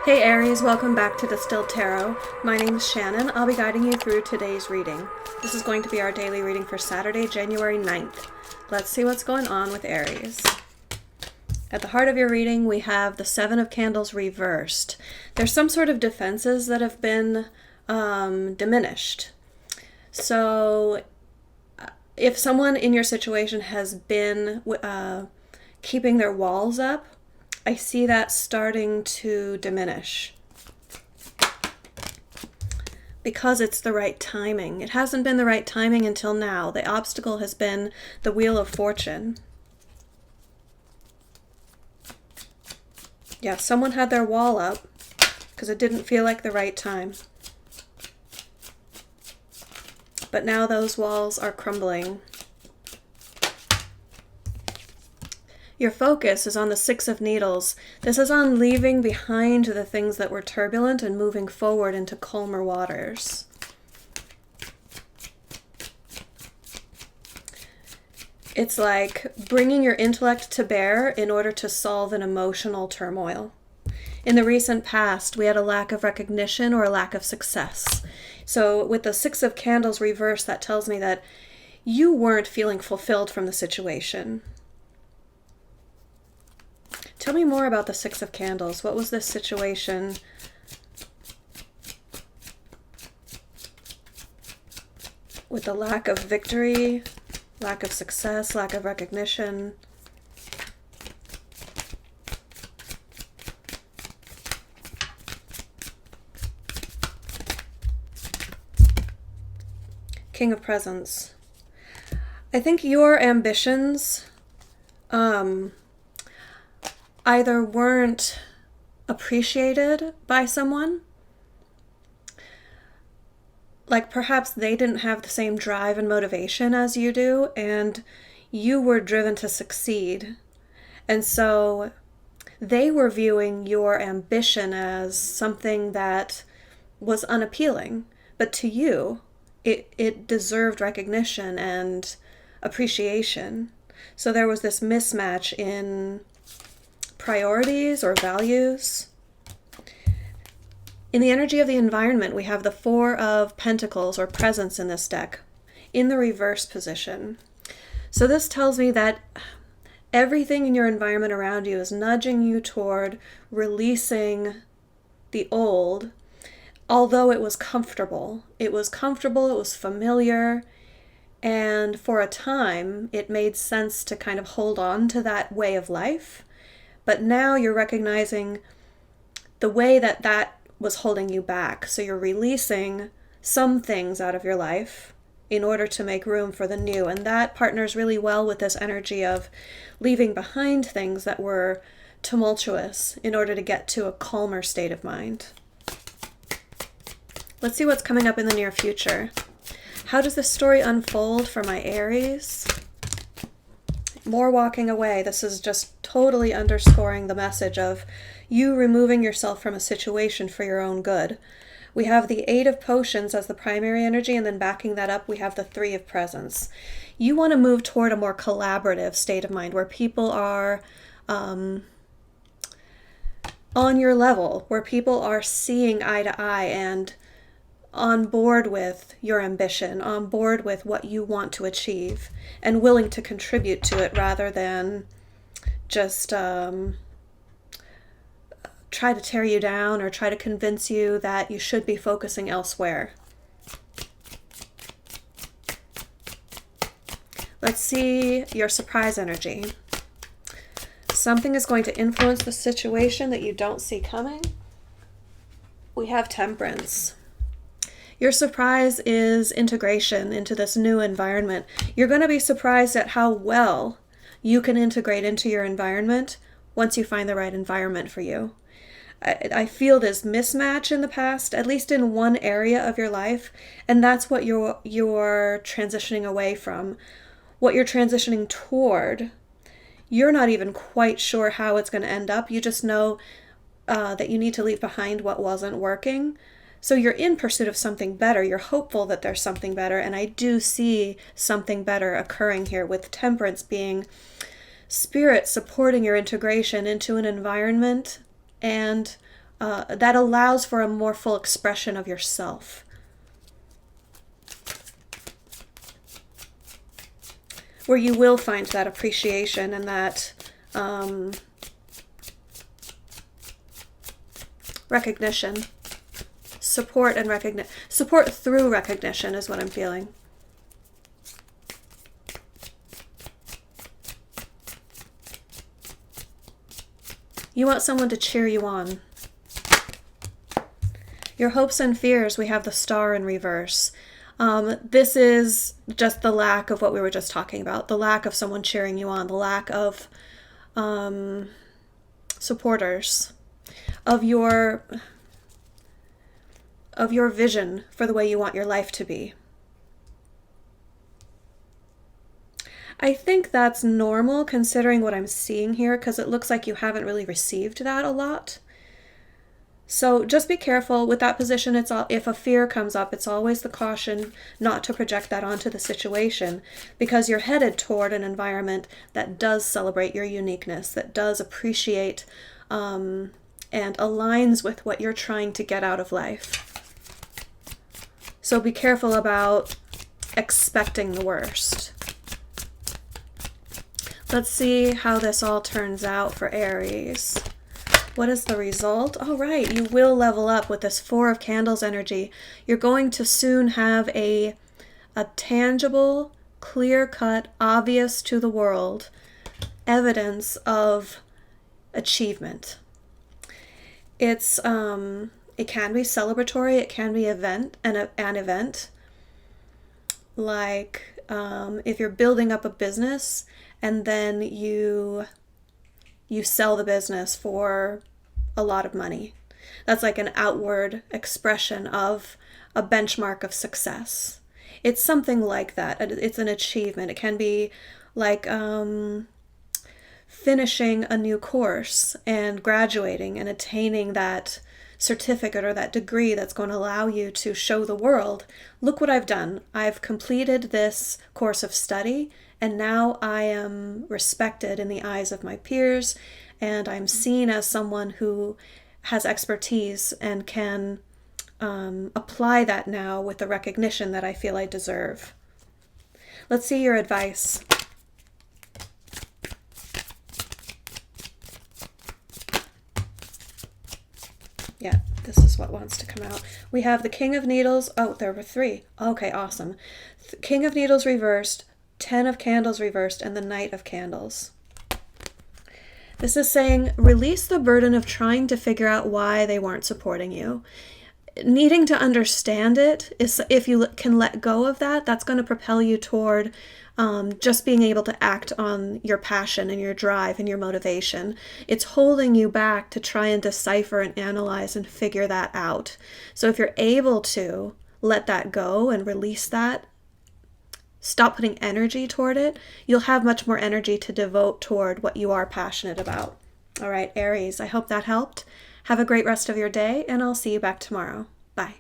Hey Aries, welcome back to Distilled Tarot. My name is Shannon. I'll be guiding you through today's reading. This is going to be our daily reading for Saturday, January 9th. Let's see what's going on with Aries. At the heart of your reading, we have the Seven of Candles reversed. There's some sort of defenses that have been diminished. So if someone in your situation has been keeping their walls up, I see that starting to diminish because it's the right timing. It hasn't been the right timing until now. The obstacle has been the Wheel of Fortune. Yeah, someone had their wall up because it didn't feel like the right time. But now those walls are crumbling. Your focus is on the Six of Needles. This is on leaving behind the things that were turbulent and moving forward into calmer waters. It's like bringing your intellect to bear in order to solve an emotional turmoil. In the recent past, we had a lack of recognition or a lack of success. So with the Six of Candles reversed, that tells me that you weren't feeling fulfilled from the situation. Tell me more about the Six of Candles. What was this situation? With the lack of victory, lack of success, lack of recognition. King of Presents. I think your ambitions either weren't appreciated by someone, like perhaps they didn't have the same drive and motivation as you do, and you were driven to succeed. And so they were viewing your ambition as something that was unappealing, but to you, it deserved recognition and appreciation. So there was this mismatch in priorities or values. In the energy of the environment, we have the Four of Pentacles or Presence in this deck in the reverse position. So this tells me that everything in your environment around you is nudging you toward releasing the old, although it was comfortable. It was comfortable, it was familiar, and for a time it made sense to kind of hold on to that way of life. But now you're recognizing the way that that was holding you back. So you're releasing some things out of your life in order to make room for the new. And that partners really well with this energy of leaving behind things that were tumultuous in order to get to a calmer state of mind. Let's see what's coming up in the near future. How does this story unfold for my Aries? More walking away. This is just totally underscoring the message of you removing yourself from a situation for your own good. We have the Eight of Potions as the primary energy, and then backing that up, we have the Three of Presents. You want to move toward a more collaborative state of mind where people are on your level, where people are seeing eye to eye and on board with your ambition, on board with what you want to achieve, and willing to contribute to it rather than just try to tear you down or try to convince you that you should be focusing elsewhere. Let's see your surprise energy. Something is going to influence the situation that you don't see coming. We have Temperance. Your surprise is integration into this new environment. You're going to be surprised at how well you can integrate into your environment once you find the right environment for you. I feel this mismatch in the past, at least in one area of your life, and that's what you're transitioning away from, what you're transitioning toward. You're not even quite sure how it's going to end up. You just know that you need to leave behind what wasn't working. So you're in pursuit of something better. You're hopeful that there's something better. And I do see something better occurring here, with Temperance being spirit supporting your integration into an environment and that allows for a more full expression of yourself. Where you will find that appreciation and that recognition. Support and recognition. Support through recognition is what I'm feeling. You want someone to cheer you on. Your hopes and fears, we have the Star in reverse. This is just the lack of what we were just talking about. The lack of someone cheering you on. The lack of supporters. Of your vision for the way you want your life to be. I think that's normal considering what I'm seeing here, because it looks like you haven't really received that a lot. So just be careful with that position. If a fear comes up, it's always the caution not to project that onto the situation, because you're headed toward an environment that does celebrate your uniqueness, that does appreciate and aligns with what you're trying to get out of life. So be careful about expecting the worst. Let's see how this all turns out for Aries. What is the result? All right, you will level up with this Four of Candles energy. You're going to soon have a tangible, clear-cut, obvious to the world evidence of achievement. It can be celebratory. It can be an event. Like if you're building up a business and then you sell the business for a lot of money. That's like an outward expression of a benchmark of success. It's something like that. It's an achievement. It can be like finishing a new course and graduating and attaining that certificate or that degree that's going to allow you to show the world, look what I've done. I've completed this course of study, and now I am respected in the eyes of my peers, and I'm seen as someone who has expertise and can apply that now with the recognition that I feel I deserve. Let's see your advice. Yeah, this is what wants to come out. We have the King of Needles. Oh, there were three. Okay, awesome. King of Needles reversed, 10 of Candles reversed, and the Knight of Candles. This is saying release the burden of trying to figure out why they weren't supporting you. Needing to understand it is, if you can let go of that, that's going to propel you toward just being able to act on your passion and your drive and your motivation. It's holding you back to try and decipher and analyze and figure that out. So if you're able to let that go and release that, stop putting energy toward it, you'll have much more energy to devote toward what you are passionate about. All right, Aries, I hope that helped. Have a great rest of your day, and I'll see you back tomorrow. Bye.